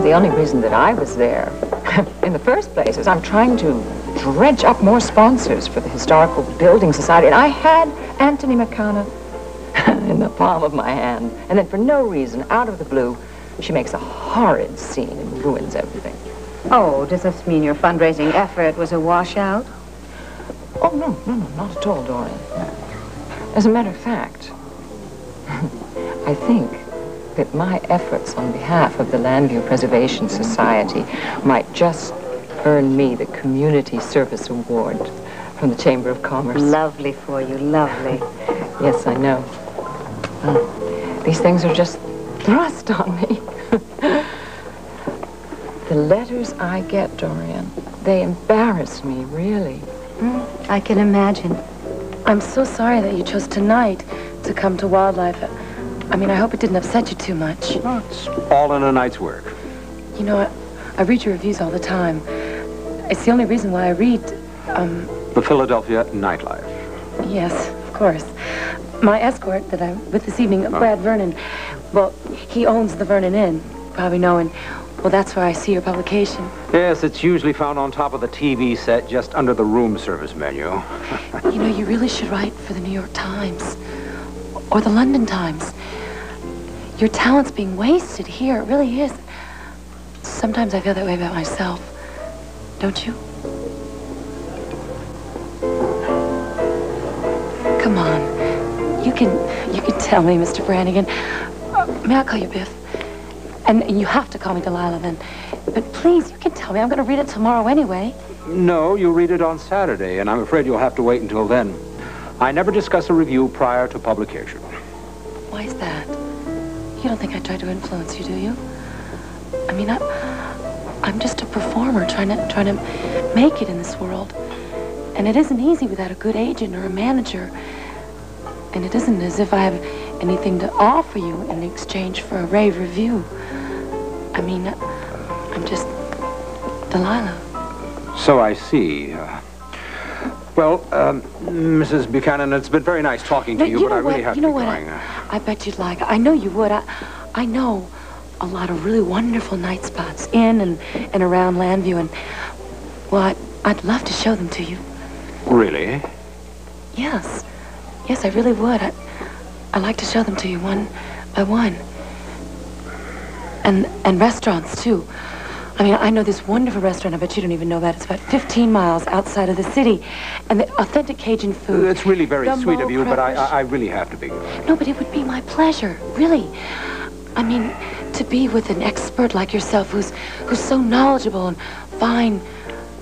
Well, the only reason that I was there, in the first place, is I'm trying to dredge up more sponsors for the Historical Building Society, and I had Anthony McConnell in the palm of my hand. And then for no reason, out of the blue, she makes a horrid scene and ruins everything. Oh, does this mean your fundraising effort was a washout? Oh, no, not at all, Dorian. As a matter of fact, I think that my efforts on behalf of the Landview Preservation Society might just earn me the Community Service Award from the Chamber of Commerce. Lovely for you, lovely. Yes, I know. These things are just thrust on me. The letters I get, Dorian, they embarrass me, really. I can imagine. I'm so sorry that you chose tonight to come to Wildlife. I mean, I hope it didn't upset you too much. Oh, it's all in a night's work. You know, I read your reviews all the time. It's the only reason why I read, The Philadelphia Nightlife. Yes, of course. My escort that I'm with this evening, Brad Vernon, well, he owns the Vernon Inn, probably know, and, well, that's where I see your publication. Yes, it's usually found on top of the TV set, just under the room service menu. You know, you really should write for the New York Times or the London Times. Your talent's being wasted here, it really is. Sometimes I feel that way about myself, don't you? Come on. You can tell me, Mr. Brannigan. May I call you Biff? And you have to call me Delila then. But please, you can tell me. I'm going to read it tomorrow anyway. No, you read it on Saturday, and I'm afraid you'll have to wait until then. I never discuss a review prior to publication. Why is that? You don't think I tried to influence you, do you? I mean, I'm just a performer trying to make it in this world. And it isn't easy without a good agent or a manager. And it isn't as if I have anything to offer you in exchange for a rave review. I mean, I'm just Delila. So I see. Well, Mrs. Buchanan, it's been very nice talking to you, but I really have to be going. I bet you'd like it. I know you would. I know a lot of really wonderful night spots in and around Landview, and, well, I'd love to show them to you. Really? Yes. Yes, I really would. I'd like to show them to you one by one. And restaurants, too. I mean, I know this wonderful restaurant. I bet you don't even know that. It's about 15 miles outside of the city. And the authentic Cajun food. It's really very sweet of you, but I really have to be going. No, but it would be my pleasure, really. I mean, to be with an expert like yourself who's so knowledgeable in fine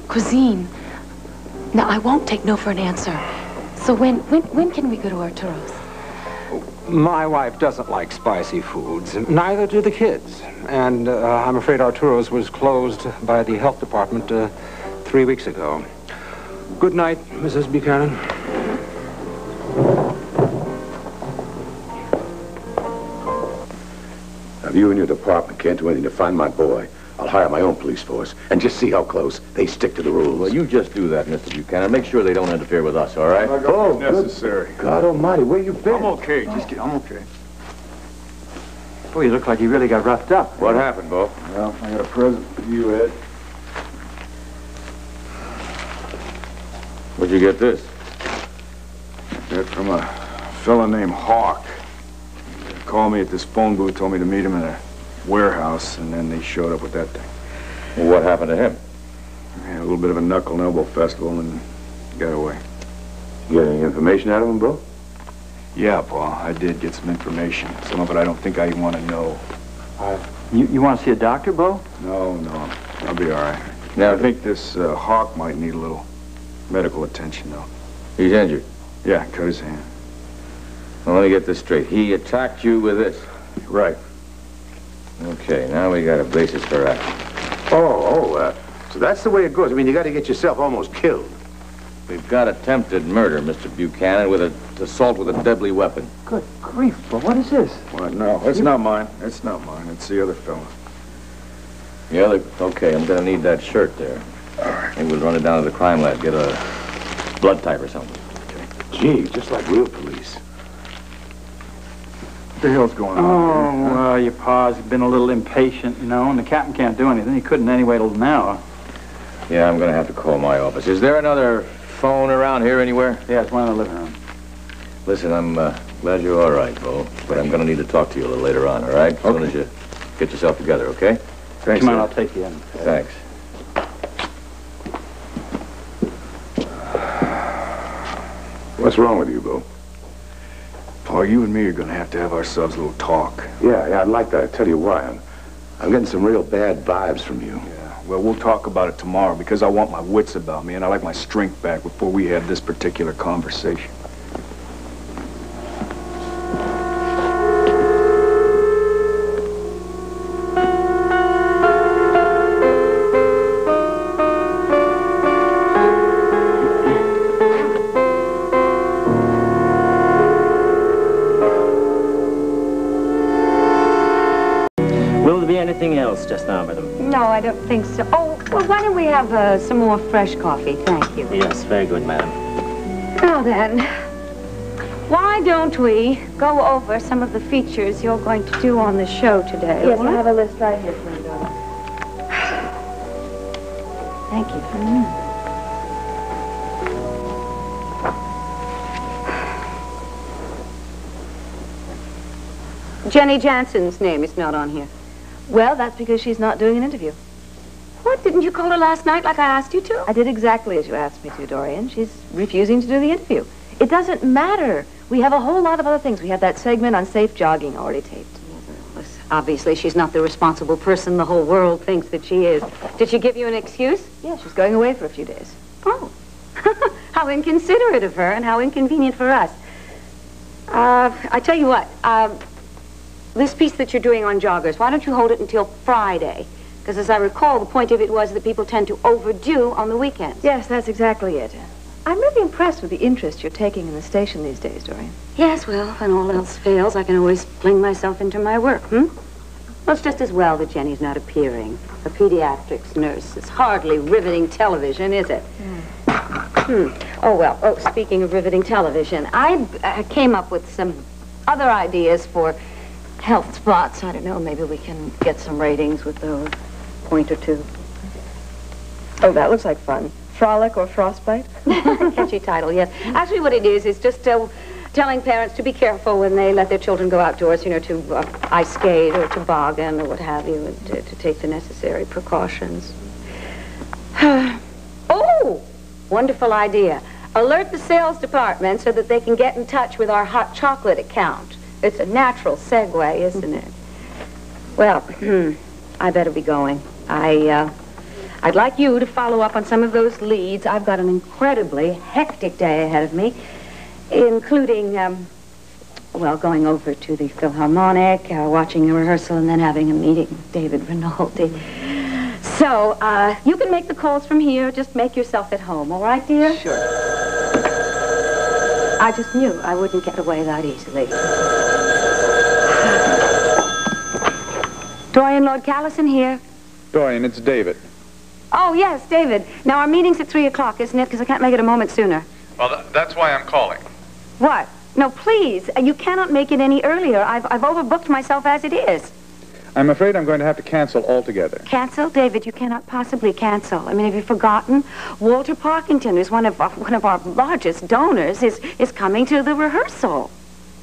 cuisine. Now, I won't take no for an answer. So when can we go to Arturo's? My wife doesn't like spicy foods, and neither do the kids. And I'm afraid Arturo's was closed by the health department 3 weeks ago. Good night, Mrs. Buchanan. If you and your department can't do anything to find my boy, I'll hire my own police force and just see how close they stick to the rules. Well, you just do that, Mr. Buchanan. Make sure they don't interfere with us, all right? Oh, necessary. God almighty, where you been? I'm okay. I'm okay. Boy, you look like you really got roughed up. What happened, Bo? Well, I got a present for you, Ed. Where'd you get this? Got it from a fella named Hawk. He called me at this phone booth, told me to meet him in a warehouse, and then they showed up with that thing. Well, what happened to him? We had a little bit of a knuckle and elbow festival and got away. You got any information out of him, bro? Yeah, Paul, I did get some information. Some of it I don't think I even want to know. You want to see a doctor, Bo? No, I'll be all right. Now, I think this Hawk might need a little medical attention, though. He's injured. Yeah, cut his hand. Well, let me get this straight. He attacked you with this? Right. Okay, now we got a basis for action. So that's the way it goes. I mean, you got to get yourself almost killed. We've got attempted murder, Mr. Buchanan, with an assault with a deadly weapon. Good grief, Bo, what is this? What? No, it's not mine. It's not mine. It's the other fella. The other? Okay, I'm gonna need that shirt there. All right. Maybe we'll run it down to the crime lab, get a blood type or something. Gee, just like real police. What the hell's going on? Oh, well, your pa's been a little impatient, you know, and the captain can't do anything. He couldn't anyway till now. Yeah, I'm going to have to call my office. Is there another phone around here anywhere? Yeah, it's one in the living room. Listen, I'm glad you're all right, Bo, but I'm going to need to talk to you a little later on, all right? As soon as you get yourself together, okay? Thanks, Come on, sir. I'll take you in. Thanks. What's wrong with you, Bo? Paul, you and me are going to have ourselves a little talk. Yeah, I'd like that. I'll tell you why. I'm getting some real bad vibes from you. Yeah, well, we'll talk about it tomorrow because I want my wits about me and I like my strength back before we have this particular conversation. Anything else just now, madam? No, I don't think so. Oh, well, why don't we have some more fresh coffee? Thank you. Yes, very good, madam. Now then, why don't we go over some of the features you're going to do on the show today? Yes, I have a list right here for you, darling. Thank you. Jenny Jansen's name is not on here. Well, that's because she's not doing an interview. What, didn't you call her last night like I asked you to? I did exactly as you asked me to, Dorian. She's refusing to do the interview. It doesn't matter. We have a whole lot of other things. We have that segment on safe jogging already taped. Obviously, she's not the responsible person the whole world thinks that she is. Did she give you an excuse? Yeah, she's going away for a few days. Oh. How inconsiderate of her and how inconvenient for us. I tell you what, this piece that you're doing on joggers, why don't you hold it until Friday? Because as I recall, the point of it was that people tend to overdo on the weekends. Yes, that's exactly it. I'm really impressed with the interest you're taking in the station these days, Dorian. Yes, well, when all else fails, I can always fling myself into my work, Well, it's just as well that Jenny's not appearing. A pediatrics nurse is hardly riveting television, is it? Oh, well, speaking of riveting television, I came up with some other ideas for health spots. I don't know, maybe we can get some ratings with those. Point or two. Oh, that looks like fun. Frolic or frostbite? Catchy title, yes. Actually, what it is just telling parents to be careful when they let their children go outdoors, to ice skate or toboggan or what have you, and to take the necessary precautions. Oh, wonderful idea. Alert the sales department so that they can get in touch with our hot chocolate account. It's a natural segue, isn't it? Well, I better be going. I'd like you to follow up on some of those leads. I've got an incredibly hectic day ahead of me, including, going over to the Philharmonic, watching a rehearsal, and then having a meeting with David Rinaldi. So, you can make the calls from here. Just make yourself at home, all right, dear? Sure. I just knew I wouldn't get away that easily. Dorian, Lord Callison here. Dorian, it's David. Oh, yes, David. Now, our meeting's at 3 o'clock, isn't it? Because I can't make it a moment sooner. Well, that's why I'm calling. What? No, please. You cannot make it any earlier. I've overbooked myself as it is. I'm afraid I'm going to have to cancel altogether. Cancel? David, you cannot possibly cancel. I mean, have you forgotten? Walter Parkington, who's one of our largest donors, is coming to the rehearsal.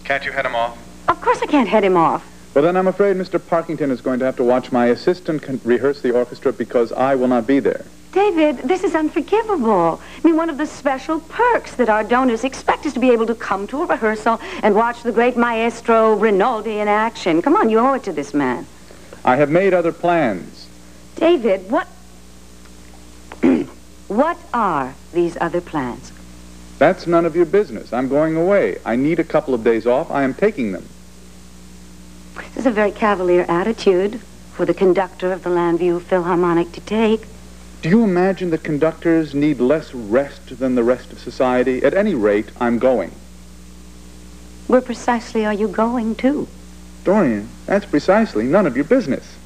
Can't you head him off? Of course I can't head him off. Well, then I'm afraid Mr. Parkington is going to have to watch my assistant rehearse the orchestra because I will not be there. David, this is unforgivable. I mean, one of the special perks that our donors expect is to be able to come to a rehearsal and watch the great maestro Rinaldi in action. Come on, you owe it to this man. I have made other plans. David, what... what are these other plans? That's none of your business. I'm going away. I need a couple of days off. I am taking them. This is a very cavalier attitude for the conductor of the Landview Philharmonic to take. Do you imagine that conductors need less rest than the rest of society? At any rate, I'm going. Where precisely are you going to? Dorian, that's precisely none of your business.